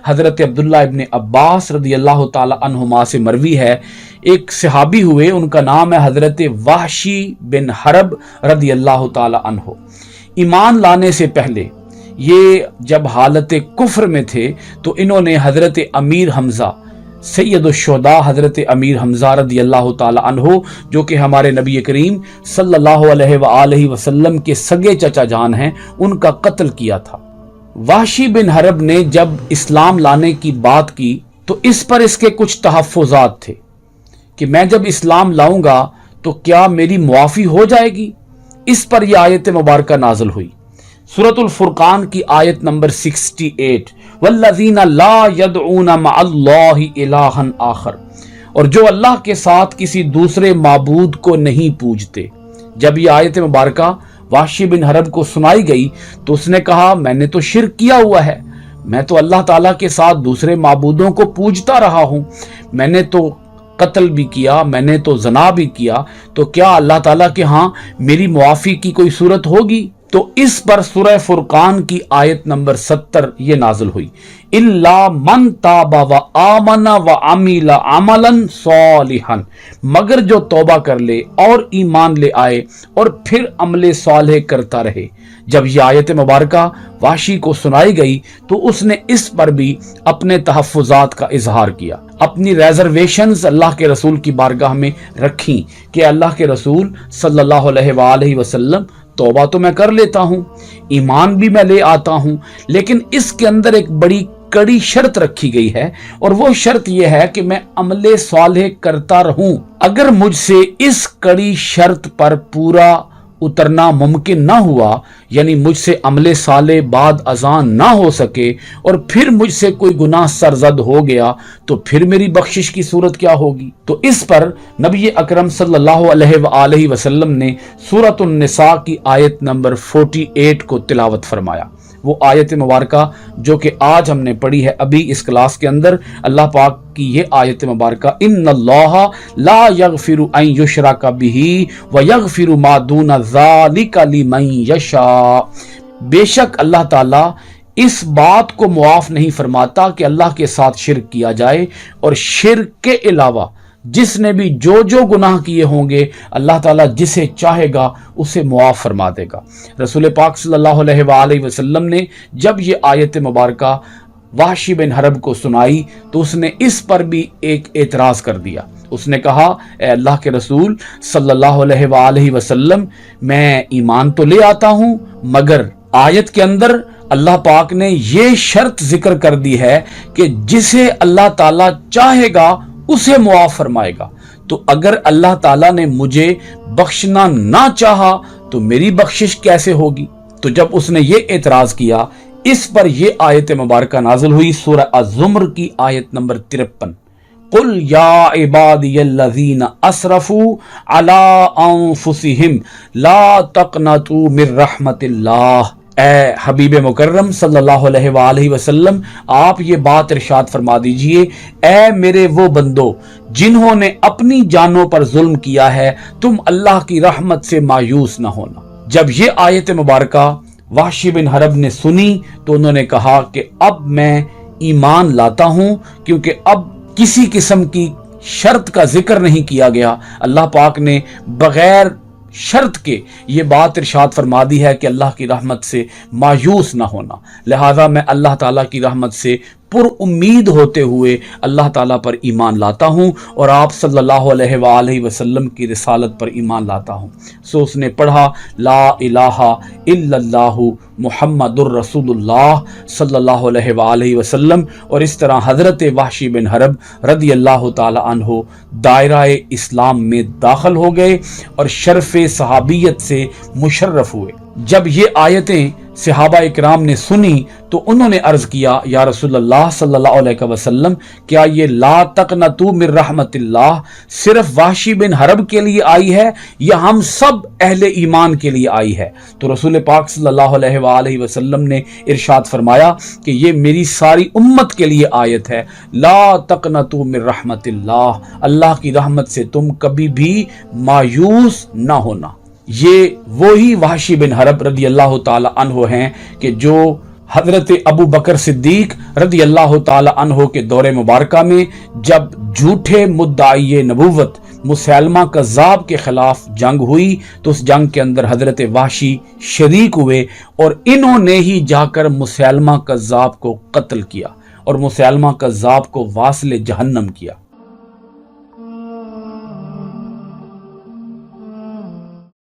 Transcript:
حضرت عبداللہ ابن عباس رضی اللہ تعالی عنہما سے مروی ہے، ایک صحابی ہوئے، ان کا نام ہے حضرت وحشی بن حرب رضی اللہ تعالی عنہ۔ ایمان لانے سے پہلے یہ جب حالت کفر میں تھے تو انہوں نے حضرت امیر حمزہ سید الشہداء حضرت امیر حمزہ رضی اللہ تعالی عنہ جو کہ ہمارے نبی کریم صلی اللہ علیہ وآلہ وسلم کے سگے چچا جان ہیں، ان کا قتل کیا تھا۔ وحشی بن حرب نے جب اسلام لانے کی بات کی تو اس پر اس کے کچھ تحفظات تھے کہ میں جب اسلام لاؤں گا تو کیا میری معافی ہو جائے گی؟ اس پر یہ آیت مبارکہ نازل ہوئی، سورۃ الفرقان کی آیت نمبر 68، والذین لا یدعون مع اللہ الہا آخر، اور جو اللہ کے ساتھ کسی دوسرے معبود کو نہیں پوجتے۔ جب یہ آیت مبارکہ وحشی بن حرب کو سنائی گئی تو اس نے کہا میں نے تو شرک کیا ہوا ہے، میں تو اللہ تعالیٰ کے ساتھ دوسرے معبودوں کو پوجتا رہا ہوں، میں نے تو قتل بھی کیا، میں نے تو زنا بھی کیا، تو کیا اللہ تعالیٰ کے ہاں میری معافی کی کوئی صورت ہوگی؟ تو اس پر سورہ فرقان کی آیت نمبر 70 یہ نازل ہوئی، الا من تاب وآمن وعمل عملا صالحا، مگر جو توبہ کر لے اور ایمان لے آئے اور پھر عمل صالح کرتا رہے۔ جب یہ آیت مبارکہ وحشی کو سنائی گئی تو اس نے اس پر بھی اپنے تحفظات کا اظہار کیا، اپنی ریزرویشنز اللہ کے رسول کی بارگاہ میں رکھیں کہ اللہ کے رسول صلی اللہ علیہ وآلہ وسلم توبہ تو میں کر لیتا ہوں، ایمان بھی میں لے آتا ہوں، لیکن اس کے اندر ایک بڑی کڑی شرط رکھی گئی ہے، اور وہ شرط یہ ہے کہ میں عمل صالح کرتا رہوں۔ اگر مجھ سے اس کڑی شرط پر پورا اترنا ممکن نہ ہوا، یعنی مجھ سے عمل صالح بعد ازاں نہ ہو سکے اور پھر مجھ سے کوئی گناہ سرزد ہو گیا تو پھر میری بخشش کی صورت کیا ہوگی؟ تو اس پر نبی اکرم صلی اللہ علیہ وآلہ وسلم نے سورۃ النساء کی آیت نمبر 48 کو تلاوت فرمایا۔ وہ آیت مبارکہ جو کہ آج ہم نے پڑھی ہے ابھی اس کلاس کے اندر، اللہ پاک کی یہ آیت مبارکہ، ان اللہ لا یغفر ان یشرک بہ ویغفر ما دون ذلک لمن یشاء، بے شک اللہ تعالیٰ اس بات کو معاف نہیں فرماتا کہ اللہ کے ساتھ شرک کیا جائے، اور شرک کے علاوہ جس نے بھی جو گناہ کیے ہوں گے اللہ تعالیٰ جسے چاہے گا اسے معاف فرما دے گا۔ رسول پاک صلی اللہ علیہ وآلہ وسلم نے جب یہ آیت مبارکہ وحشی بن حرب کو سنائی تو اس نے اس پر بھی ایک اعتراض کر دیا۔ اس نے کہا اے اللہ کے رسول صلی اللہ علیہ وآلہ وسلم، میں ایمان تو لے آتا ہوں، مگر آیت کے اندر اللہ پاک نے یہ شرط ذکر کر دی ہے کہ جسے اللہ تعالیٰ چاہے گا اسے معاف فرمائے گا، تو اگر اللہ تعالیٰ نے مجھے بخشنا نہ چاہا تو میری بخشش کیسے ہوگی؟ تو جب اس نے یہ اعتراض کیا، اس پر یہ آیت مبارکہ نازل ہوئی، سورہ الزمر کی آیت نمبر 53، قل یا عبادی الذین اسرفوا علی انفسہم لا تقنطوا من رحمت اللہ، اے حبیب مکرم صلی اللہ علیہ وآلہ وسلم آپ یہ بات ارشاد فرما دیجئے، اے میرے وہ بندو جنہوں نے اپنی جانوں پر ظلم کیا ہے، تم اللہ کی رحمت سے مایوس نہ ہونا۔ جب یہ آیت مبارکہ وحشی بن حرب نے سنی تو انہوں نے کہا کہ اب میں ایمان لاتا ہوں، کیونکہ اب کسی قسم کی شرط کا ذکر نہیں کیا گیا، اللہ پاک نے بغیر شرط کے یہ بات ارشاد فرما دی ہے کہ اللہ کی رحمت سے مایوس نہ ہونا، لہذا میں اللہ تعالیٰ کی رحمت سے پر امید ہوتے ہوئے اللہ تعالیٰ پر ایمان لاتا ہوں اور آپ صلی اللہ علیہ وآلہ وسلم کی رسالت پر ایمان لاتا ہوں۔ سو اس نے پڑھا لا الہ الا اللہ محمد الرسول اللہ صلی اللہ علیہ وآلہ وسلم، اور اس طرح حضرت وحشی بن حرب رضی اللہ تعالی عنہ دائرہ اسلام میں داخل ہو گئے اور شرف صحابیت سے مشرف ہوئے۔ جب یہ آیتیں صحابہ اکرام نے سنی تو انہوں نے عرض کیا یا رسول اللہ صلی اللہ علیہ وسلم، کیا یہ لا تقنطوا من رحمت اللہ صرف وحشی بن حرب کے لیے آئی ہے یا ہم سب اہل ایمان کے لیے آئی ہے؟ تو رسول پاک صلی اللہ علیہ وآلہ وسلم نے ارشاد فرمایا کہ یہ میری ساری امت کے لیے آیت ہے، لا تقنطوا من رحمت اللہ، اللہ کی رحمت سے تم کبھی بھی مایوس نہ ہونا۔ یہ وہی وحشی بن حرب رضی اللہ تعالی عنہ ہیں کہ جو حضرت ابو بکر صدیق رضی اللہ تعالی عنہ کے دور مبارکہ میں جب جھوٹے مدعی نبوت مسیلمہ کذاب کے خلاف جنگ ہوئی تو اس جنگ کے اندر حضرت وحشی شریک ہوئے اور انہوں نے ہی جا کر مسیلمہ کذاب کو قتل کیا اور مسیلمہ کذاب کو واصل جہنم کیا۔